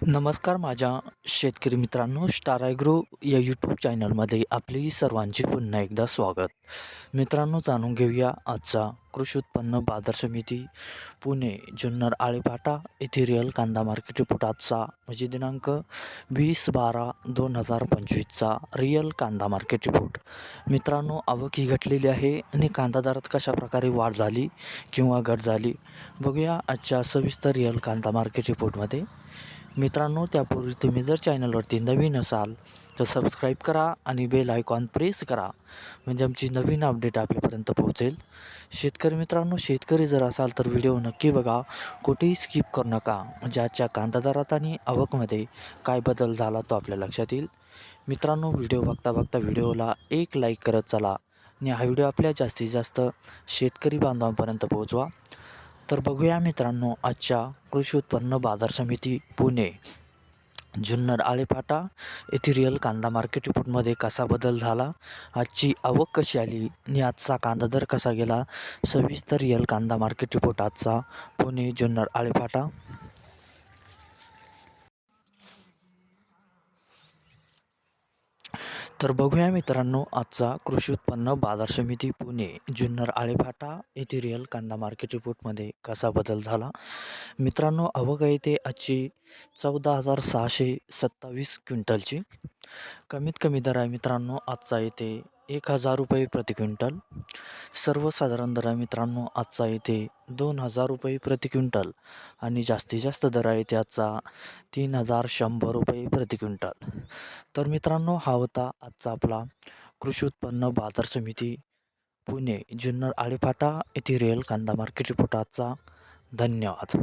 नमस्कार माझ्या शेतकरी मित्रांनो, स्टार ॲग्रो या यूट्यूब चॅनलमध्ये आपली सर्वांचे पुन्हा एकदा स्वागत. मित्रांनो, जाणून घेऊया आजचा कृषी उत्पन्न बाजार समिती पुणे जुन्नर आळेफाटा येथे रिअल कांदा मार्केट रिपोर्ट आजचा म्हणजे दिनांक 20/12/2025चा रिअल कांदा मार्केट रिपोर्ट. मित्रांनो, आवक ही घटलेली आहे आणि कांदा दरात कशाप्रकारे वाढ झाली किंवा घट झाली बघूया आजच्या सविस्तर रिअल कांदा मार्केट रिपोर्टमध्ये. मित्रांनो, त्यापूर्वी तुम्ही जर चॅनलवरती नवीन असाल तर सबस्क्राईब करा आणि बेल आयकॉन प्रेस करा, म्हणजे आमची नवीन अपडेट आपल्यापर्यंत पोहोचेल. शेतकरी मित्रांनो, शेतकरी जर असाल तर व्हिडिओ नक्की बघा, कुठेही स्किप करू नका, म्हणजे आजच्या कांदा दरात आणि आवकमध्ये काय बदल झाला तो आपल्या लक्षात येईल. मित्रांनो, व्हिडिओ बघता बघता व्हिडिओला एक लाईक करत चला आणि हा व्हिडिओ आपल्या जास्तीत जास्त शेतकरी बांधवांपर्यंत पोहोचवा. तर बघूया मित्रांनो, आजच्या कृषी उत्पन्न बाजार समिती पुणे जुन्नर आळेफाटा येथे रिअल कांदा मार्केट रिपोर्टमध्ये कसा बदल झाला, आजची आवक कशी आली आणि आजचा कांदा दर कसा गेला, सविस्तर रिअल कांदा मार्केट रिपोर्ट आजचा पुणे जुन्नर आळेफाटा. तर बघूया मित्रांनो, आजचा कृषी उत्पन्न बाजार समिती पुणे जुन्नर आळेफाटा येथे रिअल कांदा मार्केट रिपोर्टमध्ये कसा बदल झाला. मित्रांनो, आवक आहे ते आजची 14,627 क्विंटलची. कमीत कमी दर आहे मित्रांनो आजचा येते 1,000 रुपये प्रति क्विंटल. सर्वसाधारण दर आहे मित्रांनो आजचा येते 2,000 रुपये प्रति क्विंटल आणि जास्तीत जास्त दर आहे ते आजचा 3,100 रुपये प्रति क्विंटल. तर मित्रांनो, हा होता आजचा आपला कृषी उत्पन्न बाजार समिती पुणे जुन्नर आळेफाटा येथे रिअल कांदा मार्केट रिपोर्ट आजचा. धन्यवाद.